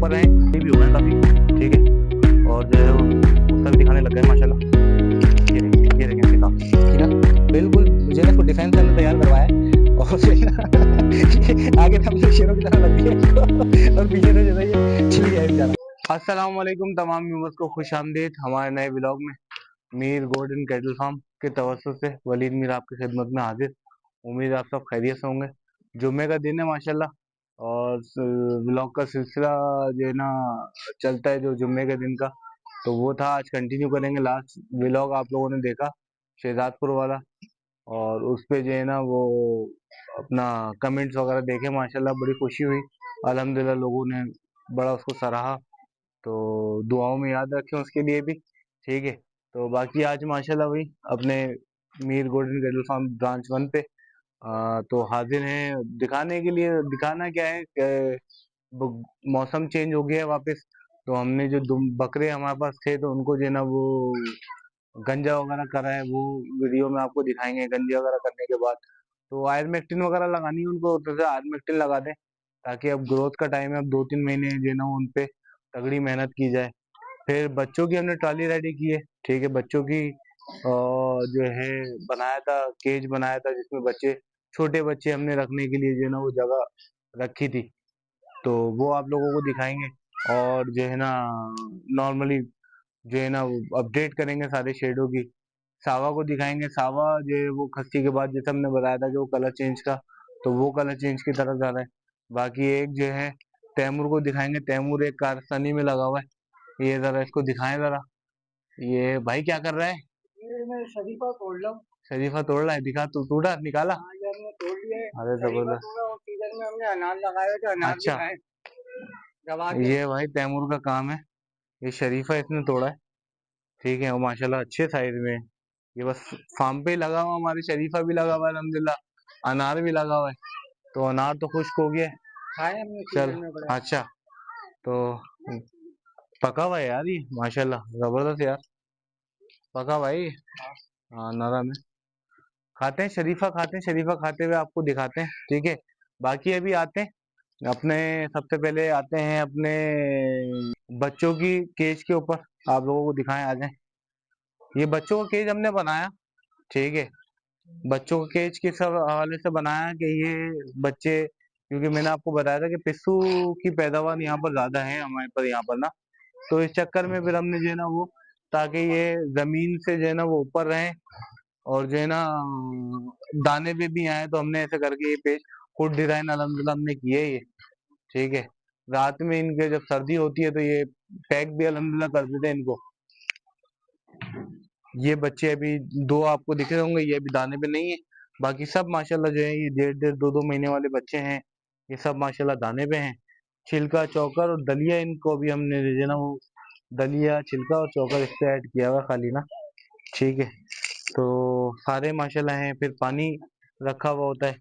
ऊपर हैं, ये भी हुए हैं काफी, ठीक है। और जो है वो उसका भी दिखाने लग गए माशाल्लाह। ये देखें इसके काम, ठीक है। बिल्कुल मुझे ना इसको डिफेंस के अंदर तैयार करवाया है और जो है ना आगे तो हमसे शेरों की तरह लग गया और पीछे से जो है ये छिल गया बेचारा। अस्सलाम वालेकुम तमाम व्यूअर्स को खुश आमदीद हमारे नए ब्लॉग में। मीर गोल्डन कैटल फार्म के तवज्जुह से वलीद मीर आपकी खिदमत में हाजिर। उम्मीद है आप सब खैरियत से होंगे। जुम्मे का दिन है माशाल्लाह और ब्लॉग का सिलसिला जो है ना चलता है जो जुम्मे के दिन का, तो वो था आज कंटिन्यू करेंगे। लास्ट व्लॉग आप लोगों ने देखा शहजादपुर वाला, और उस पे जो है ना वो अपना कमेंट्स वगैरह देखे माशाल्लाह, बड़ी खुशी हुई। अल्हम्दुलिल्लाह लोगों ने बड़ा उसको सराहा, तो दुआओं में याद रखें उसके लिए भी, ठीक है। तो बाकी आज माशाल्लाह वही अपने Mir golden cattle farm branch 1 पे तो हाजिर हैं दिखाने के लिए। दिखाना क्या है कि मौसम चेंज हो गया है वापस, तो हमने जो बकरे हमारे पास थे तो उनको जो है ना वो गंजा वगैरह करा है, वो वीडियो में आपको दिखाएंगे। गंजा वगैरह करने के बाद तो आयरमेक्टिन वगैरह लगानी है उनको, तो आयरमेक्टिन लगा दें ताकि अब ग्रोथ का टाइम है, अब 2-3 महीने जो है ना उन पे तगड़ी मेहनत की जाए। फिर बच्चों की हमने ट्रॉली रेडी की है, ठीक है। बच्चों की जो है बनाया था, केज बनाया था जिसमें बच्चे, छोटे बच्चे हमने रखने के लिए जो है ना वो जगह रखी थी, तो वो आप लोगों को दिखाएंगे। और जो है ना नॉर्मली जो है ना वो अपडेट करेंगे सारे शेडों की। सावा को दिखाएंगे, सावा जो है वो खस्सी के बाद जैसे हमने बताया था कि वो कलर चेंज का, तो वो कलर चेंज की तरफ जा रहा है। बाकी एक जो है तैमूर को दिखाएंगे, तैमूर एक कारस्तानी में लगा हुआ है। ये जरा इसको दिखाएं जरा। ये भाई क्या कर रहा है? ये मैं शरीफा तोड़ रहा हूँ। शरीफा तोड़ रहा है, दिखा। तू टूटा निकाला? हाँ यार मैं तोड़ लिया है। अरे जबरदस्त। और सीजन में हमने अनार लगाया था, अनार अच्छा दिखाए दबा के। ये भाई तैमूर का काम है, ये शरीफा इसने तोड़ा है, ठीक है। और माशाल्लाह अच्छे साइज में है। ये बस फार्म पे ही लगा हुआ, हमारे शरीफा भी लगा हुआ है अल्हम्दुलिल्लाह, अनार भी लगा हुआ है। तो अनार तो खुश्क हो गया है, चल अच्छा। तो पका हुआ है यार ये माशाल्लाह, जबरदस्त यार पका भाई। हाँ नरम है। खाते हैं शरीफा, खाते हैं शरीफा, खाते हुए आपको दिखाते हैं, ठीक है। बाकी अभी आते हैं अपने, सबसे पहले आते हैं अपने बच्चों की केज के ऊपर, आप लोगों को दिखाएं आ जाए। ये बच्चों का केज हमने बनाया, ठीक है। बच्चों के केज के सब हवाले से बनाया कि ये बच्चे, क्योंकि मैंने आपको बताया था कि पिस्सू की पैदावार यहाँ पर ज्यादा है हमारे पर यहाँ पर ना, तो इस चक्कर में फिर हमने जो है ना वो, ताकि ये जमीन से जो है ना वो ऊपर रहे और जो है ना दाने पे भी आए, तो हमने ऐसे करके ये पेज फुट डिजाइन अल्हम्दुलिल्लाह हमने किए है ये, ठीक है। रात में इनके जब सर्दी होती है तो ये पैक भी अल्हम्दुलिल्लाह कर देते हैं इनको। ये बच्चे अभी दो आपको दिख रहे होंगे, ये अभी दाने पे नहीं है। बाकी सब माशाल्लाह जो है ये 1.5-2 महीने वाले बच्चे हैं, ये सब माशाल्लाह दाने पे हैं। छिलका चौकर और दलिया इनको अभी हमने जो है ना वो दलिया छिलका और चौकर इस पे ऐड किया हुआ खाली ना, ठीक है। तो सारे माशाल्लाह हैं। फिर पानी रखा हुआ होता है,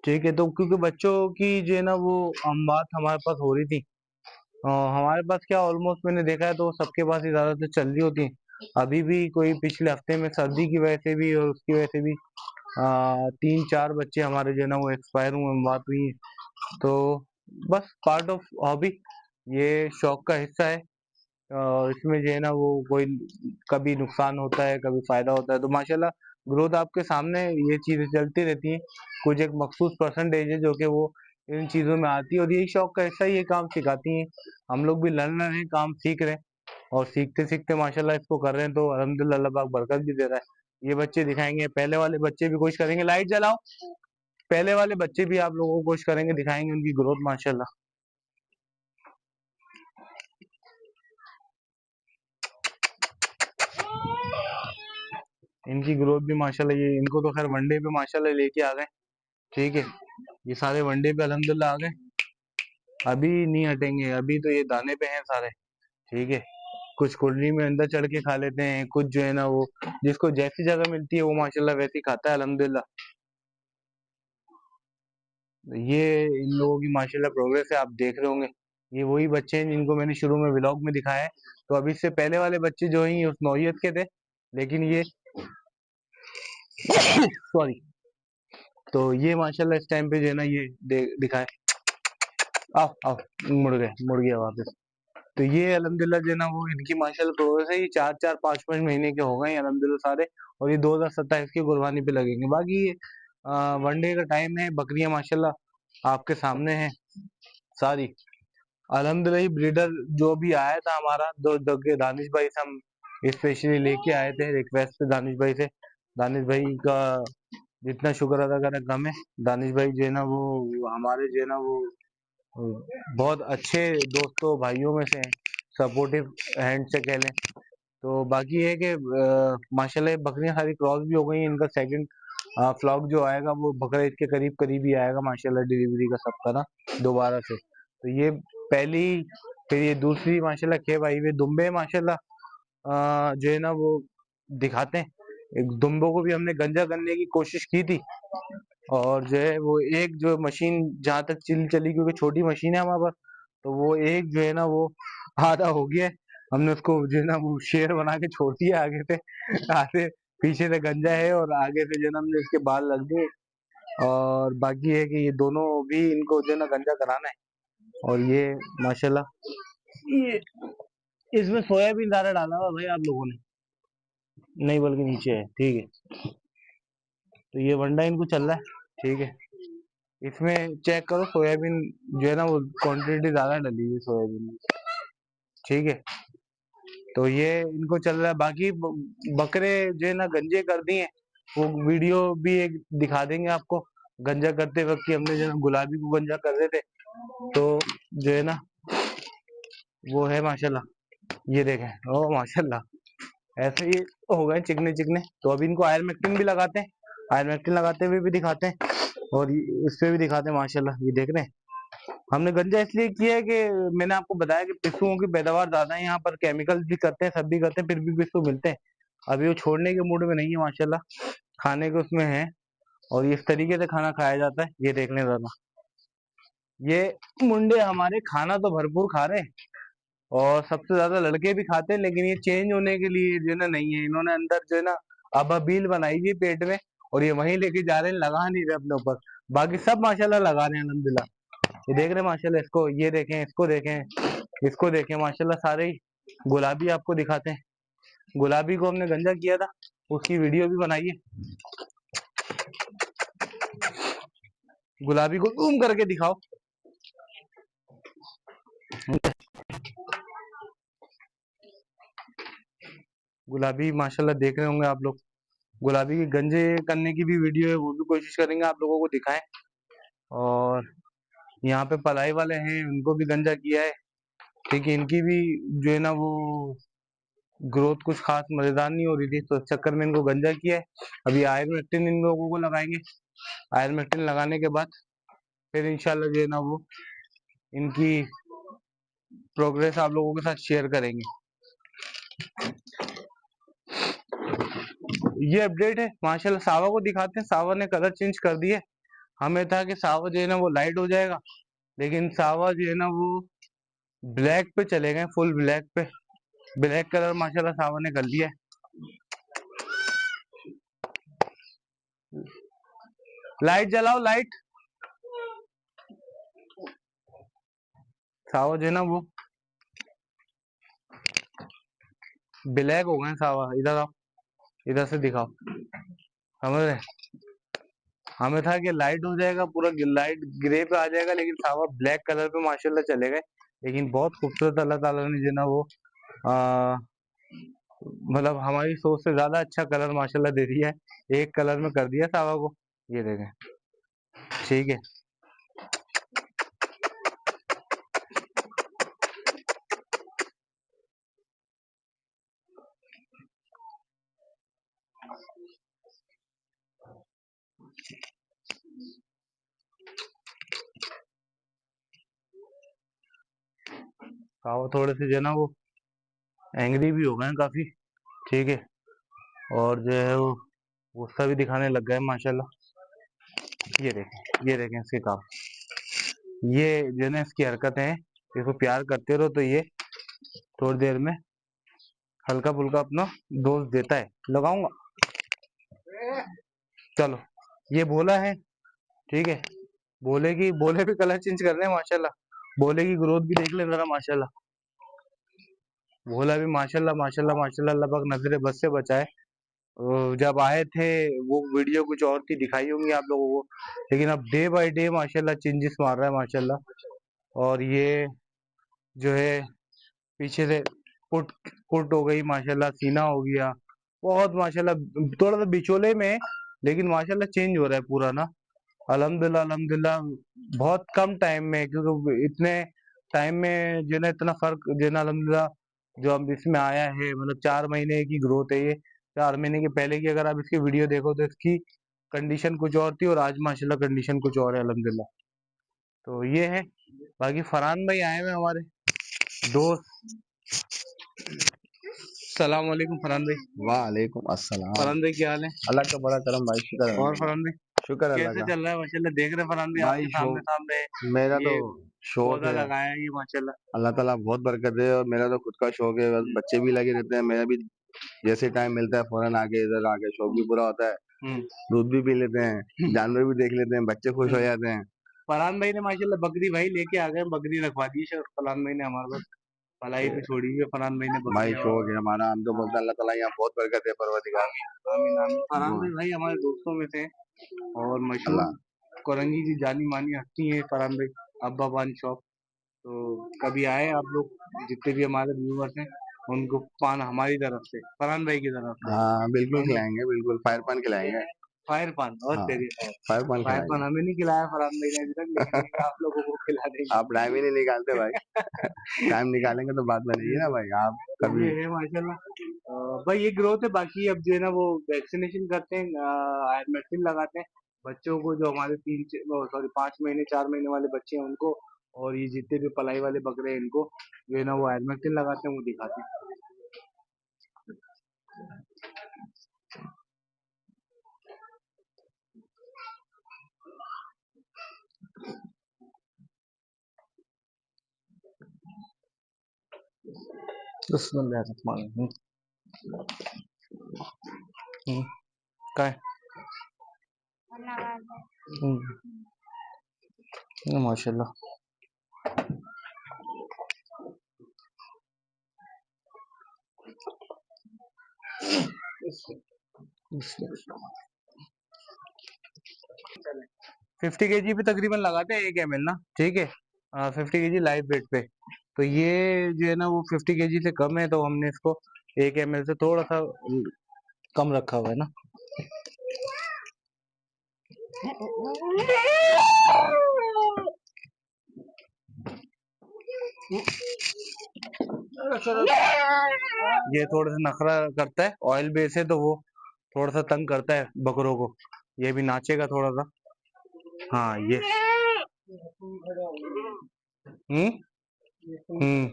ठीक है। तो क्योंकि बच्चों की जो है ना वो बात हमारे पास हो रही थी, हमारे पास क्या ऑलमोस्ट मैंने देखा है तो सबके पास ही ज्यादातर चल रही होती है। अभी भी कोई पिछले हफ्ते में सर्दी की वजह से भी और उसकी वजह से भी 3-4 बच्चे हमारे जो है ना वो एक्सपायर हुए, बात हुई है। तो बस पार्ट ऑफ हॉबी, ये शौक का हिस्सा है। और इसमें जो है ना वो कोई कभी नुकसान होता है कभी फायदा होता है, तो माशाल्लाह ग्रोथ आपके सामने, ये चीजें चलती रहती हैं। कुछ एक मखसूस परसेंटेज है जो कि वो इन चीजों में आती है, और यही शौक का हिस्सा ये काम सिखाती हैं। हम लोग भी लर्नर हैं, काम सीख रहे हैं, और सीखते सीखते माशाल्लाह इसको कर रहे हैं, तो अल्हम्दुलिल्लाह अल्लाह पाक बरकत भी दे रहा है। ये बच्चे दिखाएंगे, पहले वाले बच्चे भी कोशिश करेंगे, लाइट जलाओ, पहले वाले बच्चे भी आप लोगों को कोशिश करेंगे दिखाएंगे उनकी ग्रोथ माशाल्लाह। इनकी ग्रोथ भी माशाल्लाह, ये इनको तो खैर वनडे पे माशाल्लाह लेके आ गए, ठीक है। ये सारे वनडे पे अल्हम्दुलिल्लाह आ गए, अभी नहीं हटेंगे, अभी तो ये दाने पे हैं सारे, ठीक है। कुछ कुंडली में अंदर चढ़ के खा लेते हैं, कुछ जो है ना वो जिसको जैसी जगह मिलती है वो माशाल्लाह वैसी खाता है अल्हम्दुलिल्लाह। ये इन लोगों की माशाल्लाह प्रोग्रेस है, आप देख रहे होंगे। ये वही बच्चे हैं जिनको मैंने शुरू में व्लॉग में दिखाया है। तो अभी इससे पहले वाले बच्चे जो हैं ये उस नौयत के थे, लेकिन ये सॉरी, तो ये माशाल्लाह इस टाइम पे जो है ना ये दिखाए, आओ आओ, मुड़ गया वापस। तो ये अल्हम्दुलिल्लाह जो है ना वो इनकी माशाल्लाह प्रोग्रेस है। ये 4-4 5-5 महीने के हो गए हैं अल्हम्दुलिल्लाह सारे, और ये 2027 की कुर्बानी पे लगेंगे। बाकी वनडे का टाइम है, बकरियां माशाल्लाह आपके सामने हैं सारी। अल्हम्दुलिल्लाह ये ब्रीडर जो भी आया था हमारा, दो दो के दानिश भाई से हम स्पेशली लेके आए थे रिक्वेस्ट पे दानिश भाई से। दानिश भाई का जितना शुक्र अदा करना कम है। दानिश भाई जो है ना वो हमारे जो है ना वो बहुत अच्छे दोस्तों भाइयों में से हैं, सपोर्टिव हैंड से कह लें। तो बाकी ये है कि माशाल्लाह ये बकरियां सारी क्रॉस भी हो गई हैं। इनका सेकंड फ्लॉक जो आएगा वो बकरा ईद के करीब करीब ही आएगा माशाल्लाह, डिलीवरी का सबका ना दोबारा से। तो ये पहली, फिर ये दूसरी माशाल्लाह खेब आई हुई दुम्बे माशाल्लाह जो है ना वो दिखाते हैं। एक दुम्बों को भी हमने गंजा करने की कोशिश की थी, और जो है वो एक जो मशीन जहाँ तक चली, क्योंकि छोटी मशीन है हमारे पास, तो वो एक जो है ना वो आधा हो गया है। हमने उसको जो है ना वो शेर बना के छोड़ दिया आगे से। आगे पीछे से गंजा है और आगे से जो है ना हमने इसके बाल लग दिए। और बाकी है कि ये दोनों भी इनको जो है ना गंजा कराना है। और ये माशाल्लाह ये इसमें सोयाबीन दाना डाला हुआ भाई आप लोगों ने, नहीं बल्कि नीचे है, ठीक है। तो ये वंडा इनको चल रहा है, ठीक है। इसमें चेक करो सोयाबीन जो है ना वो क्वांटिटी ज्यादा डली हुई है सोयाबीन में, ठीक है। तो ये इनको चल रहा है। बाकी बकरे जो है ना गंजे कर दिए, वो वीडियो भी एक दिखा देंगे आपको। गंजा करते वक्त की हमने जो है ना गुलाबी को गंजा कर रहे थे, तो जो है ना वो है माशाल्लाह। ये देखें, ओ माशाल्लाह ऐसे ही हो गए चिकने चिकने। तो अभी इनको आयरमेक्टिन भी लगाते हैं, आयरमेक्टिन लगाते हुए भी दिखाते हैं, और इस पे भी दिखाते हैं माशाल्लाह। ये देख रहे हैं, हमने गंजा इसलिए किया है कि मैंने आपको बताया कि पिस्सुओं की पैदावार ज्यादा है यहाँ पर, केमिकल भी करते हैं, सब भी करते हैं, फिर भी पिस्सू मिलते हैं। अभी वो छोड़ने के मूड में नहीं है माशाल्लाह, खाने के उसमें है। और इस तरीके से खाना खाया जाता है, ये देखने जरा। ये मुंडे हमारे खाना तो भरपूर खा रहे हैं, और सबसे ज्यादा लड़के भी खाते हैं, लेकिन ये चेंज होने के लिए जो है ना नहीं है, इन्होंने अंदर जो है ना अबाबील बनाई हुई पेट में, और ये वहीं लेके जा रहे हैं, लगा नहीं रहे अपने ऊपर। बाकी सब माशाल्लाह लगा रहे हैं अल्हम्दुलिल्लाह। ये देख रहे हैं माशाल्लाह, इसको ये देखें, इसको देखें, इसको देखें माशाल्लाह सारे ही। गुलाबी आपको दिखाते हैं, गुलाबी को हमने गंजा किया था, उसकी वीडियो भी बनाई है। गुलाबी को जूम करके दिखाओ। गुलाबी माशाल्लाह देख रहे होंगे आप लोग, गुलाबी के गंजे करने की भी वीडियो है, वो भी कोशिश करेंगे आप लोगों को दिखाएं। और यहाँ पे पलाई वाले हैं, उनको भी गंजा किया है, ठीक है। इनकी भी जो है ना वो ग्रोथ कुछ खास मजेदार नहीं हो रही थी, तो इस चक्कर में इनको गंजा किया है। अभी आयरमेक्टिन इन लोगों को लगाएंगे, आयरमेक्टिन लगाने के बाद फिर इंशाल्लाह जो है ना वो इनकी प्रोग्रेस आप लोगों के साथ शेयर करेंगे। ये अपडेट है माशाल्लाह। सावा को दिखाते हैं, सावा ने कलर चेंज कर दिया। हमें था कि सावा जो है ना वो लाइट हो जाएगा, लेकिन सावा जो है ना वो ब्लैक पे चले गए, फुल ब्लैक पे। ब्लैक कलर माशाल्लाह सावा ने कर लिया है। लाइट जलाओ, लाइट। सावा जो है ना वो ब्लैक हो गए सावा। इधर आओ, इधर से दिखाओ, समझ रहे। हमें था कि लाइट हो जाएगा, पूरा लाइट ग्रे पे आ जाएगा, लेकिन सावा ब्लैक कलर पे माशाल्लाह चले गए। लेकिन बहुत खूबसूरत अल्लाह ताला ने जो ना वो आ, मतलब हमारी सोच से ज्यादा अच्छा कलर माशाल्लाह दे दिया है, एक कलर में कर दिया सावा को। ये देखें, ठीक है। सावा थोड़े से जो है ना वो एंग्री भी हो गए हैं काफी, ठीक है। और जो है वो गुस्सा भी दिखाने लग गए माशाल्लाह। ये देखें, ये देखें इसके काम, ये जो है ना इसकी हरकतें हैं। इसको प्यार करते रहो तो ये थोड़ी देर में हल्का फुल्का अपना डोज देता है। लगाऊंगा, चलो। ये बोला है, ठीक है। बोले की बोले भी कलर चेंज कर रहे हैं माशाल्लाह। भोले की ग्रोथ भी देख ले जरा माशाल्लाह। भोला भी माशाल्लाह माशाल्लाह माशाल्लाह, अल्लाह पाक नजरे बद से बचाए। जब आए थे वो वीडियो कुछ और थी, दिखाई होंगी आप लोगों को, लेकिन अब डे बाय डे माशाल्लाह चेंजेस मार रहा है माशाल्लाह। और ये जो है पीछे से पुट पुट हो गई माशाल्लाह, सीना हो गया, बहुत माशाल्लाह थोड़ा सा बिचोले में, लेकिन माशाल्लाह चेंज हो रहा है पूरा ना। अल्हम्दुलिल्लाह अल्हम्दुलिल्लाह, बहुत कम टाइम में, क्योंकि इतने टाइम में जो है ना इतना फर्क जो है ना अल्हम्दुलिल्लाह जो अब इसमें आया है, मतलब 4 महीने की ग्रोथ है ये। 4 महीने के पहले की अगर आप इसकी वीडियो देखो तो इसकी कंडीशन कुछ और थी, और आज माशाल्लाह कंडीशन कुछ और है अल्हम्दुलिल्लाह। तो ये है। बाकी फरहान भाई आए हुए हैं हमारे दोस्त। सलाम वालेकुम फरहान भाई। वालेकुम अस्सलाम। फरहान भाई क्या हाल है? अल्लाह का बड़ा करम भाई, शुक्र है और अल्लाह का। फरहान भाई शुक्र है अल्लाह कैसे का। चल रहा है? माशाल्लाह देख रहे हैं फरहान भाई भाई आपके सामने शौक, सामने मेरा तो ये शौक पौधा है। लगाया है ये माशाल्लाह। अल्लाह ताला बहुत बरकत दे, और मेरा तो खुद का शौक है, बस बच्चे भी लगे रहते हैं, मेरा भी जैसे टाइम मिलता है फौरन आके इधर आके शौक भी पूरा होता है। हम्म दूध भी पी लेते हैं, जानवर भी देख लेते हैं, बच्चे खुश हो जाते हैं। फरहान भाई ने माशाल्लाह बकरी भाई लेके आ गए, बकरी रखवा दी है फरहान भाई ने हमारे पास, पलाई तो पे छोड़ी हुई है फरहान भाई ने भाई बकरियां। शौक है हमारा, हम तो हाँ बोलते हैं अल्लाह ताला यहाँ बहुत बरकत है परवरदिगार। आमीन आमीन। फरहान वो भाई भाई हमारे दोस्तों में से हैं, और मशहूर अल्लाह। कोरंगी की जानी मानी हस्ती है फरहान भाई, अब्बा पान शॉप। तो कभी आए आप लोग, जितने भी हमारे व्यूवर्स हैं उनको पान हमारी तरफ से, फरहान भाई की तरफ से, हाँ बिल्कुल है ना? खिलाएंगे, बिल्कुल फायर पान खिलाएंगे। फायर पान और हाँ तेरी फायर पान फायर पान खिलाएंगे। हमें नहीं खिलाया फरहान भाई ने अभी तक, लेकिन ये आप लोगों को खिला आप टाइम ही नहीं निकालते भाई। देंगे। टाइम निकालेंगे तो बात बनेगी ना भाई, आप तो कभी। ये है माशाल्लाह। भाई ये ग्रोथ है, बाकी अब जो है ना वो वैक्सीनेशन करते हैं, वैक्सीन लगाते हैं बच्चों को, जो हमारे 5 महीने 4 महीने वाले बच्चे हैं उनको, और ये जितने भी पलाई वाले बकरे हैं इनको जो है ना वो वैक्सीन लगाते हैं, वो दिखाते हैं। बिस्मिल्लाहिर्रहमानिर्रहीम। काय माशाल्लाह। बिस्मिल्लाह। 50 kg पे तकरीबन लगाते हैं 1 ml ना, ठीक है। 50 kg लाइव वेट पे। तो ये जो है ना वो 50 kg से कम है, तो हमने इसको 1 ml से थोड़ा सा कम रखा हुआ है ना। ये थोड़ा सा नखरा करता है, ऑयल बेस है तो वो थोड़ा सा तंग करता है बकरों को। ये भी नाचेगा थोड़ा सा। हाँ ये हम्म हम्म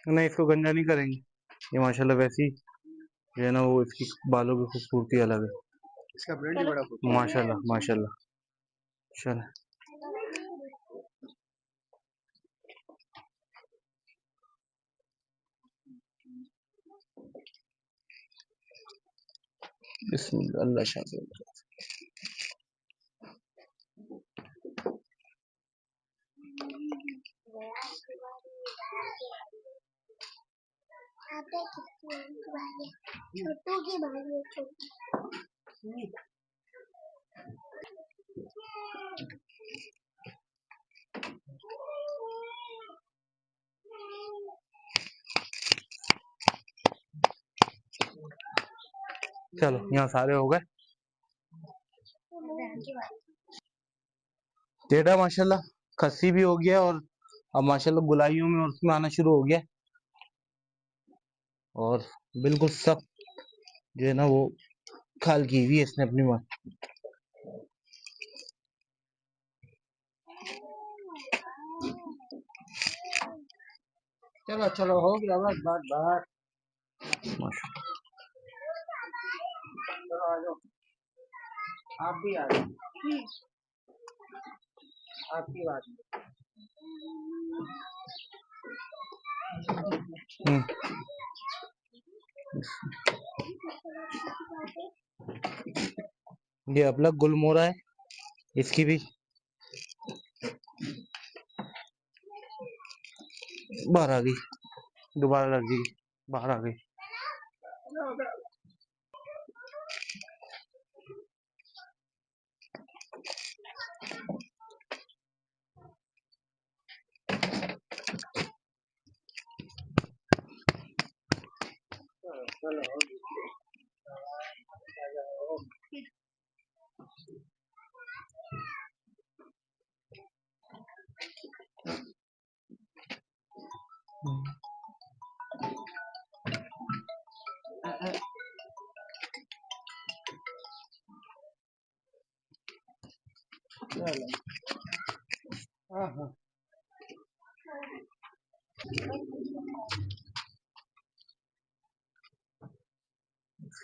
नहीं, इसको गंजा नहीं करेंगे। ये माशाल्लाह वैसी जो है ना वो इसकी बालों की खूबसूरती अलग है। इसका ब्रांड ही बड़ा माशाल्लाह माशाल्लाह। चल बिस्मिल्लाह अल्लाह शाफी। चलो यहाँ सारे हो गए। जेठा माशाल्लाह खस्सी भी हो गया, और अब माशाल्लाह गुलाइयों में और उसमें आना शुरू हो गया, और बिल्कुल सब जो है ना वो खाल की हुई है इसने अपनी माँ। चलो चलो हो गया बस, बात बात। चलो आ जाओ, आप भी आ जाओ, आपकी बात। हम्म ये अपलक गुलमोहरा है, इसकी भी बाहर आ गई, दोबारा लग गई, बाहर आ गई।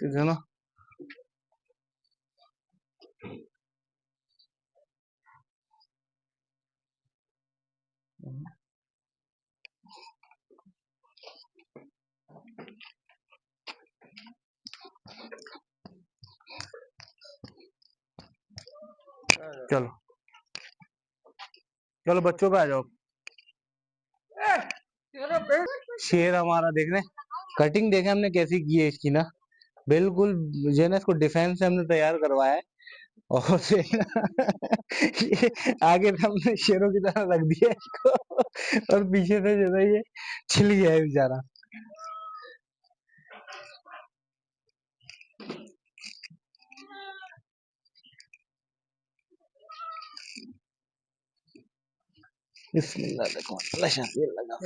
है ना, चलो चलो बच्चों पे आ जाओ। शेर हमारा देखने, कटिंग देखे हमने कैसी की है इसकी ना, बिल्कुल जो है ना, इसको डिफेंस से हमने तैयार करवाया है। और ये आगे से हमने शेरों की तरह रख दिया है इसको, और पीछे से जो है ये छिल गया है बेचारा। बिस्मिल्लाह, देखो ये लगा,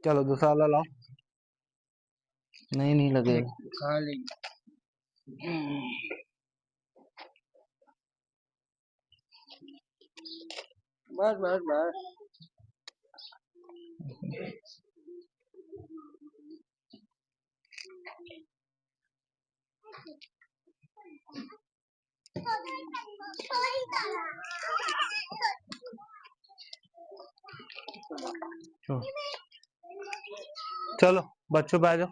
चलो दूसरा वाला लाओ। नहीं लगेगा, खा लेंगे। बस बस बस, चलो बच्चों पे आ जाओ।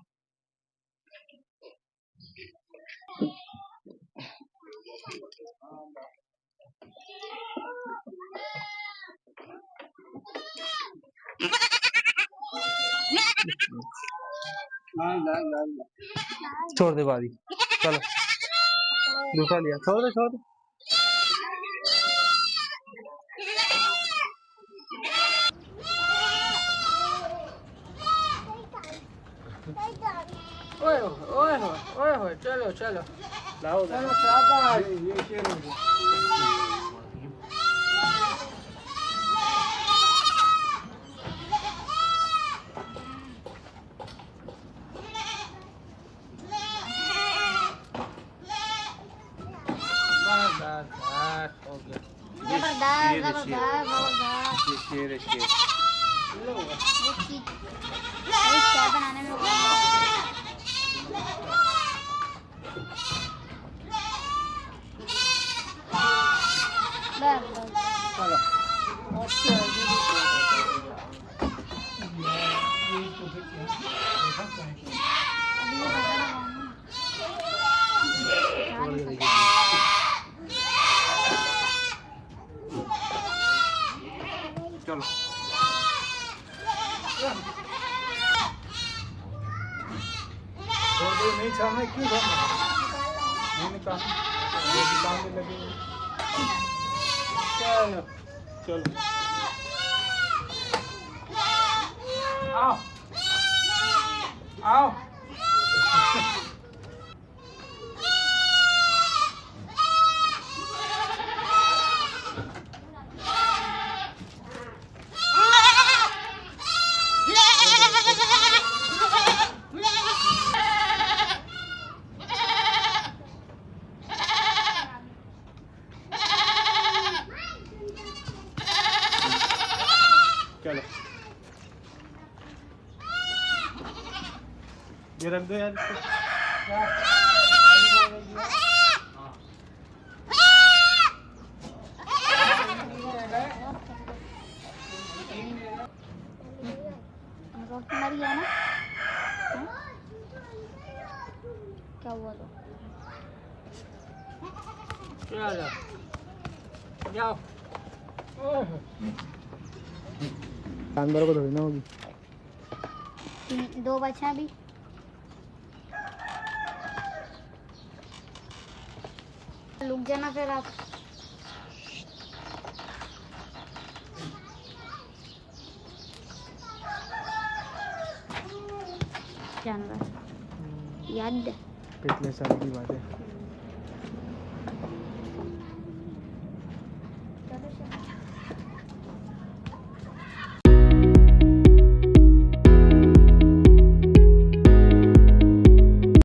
छोड़ दे बारी, चलो दूसरा लिया, छोड़ दे छोड़ दे। ओए ओए ओए ओए, चलो चलो लाओ, चलो शाबाश, ये शेर हो गया। ये शेर है, शेर क्या बनाने में चलो नहीं छाने क्यों नहीं निकाल, लगे। चलो चलो आओ आओ। चलो ये रख दो यार इसको। वक्त मर गया ना। हैं? क्या हुआ तो? जानवरों को थोड़ी ना होगी। 2 बच्चे हैं अभी। रुक जाना फिर आप। जानवर याद है? पिछले साल की बात है।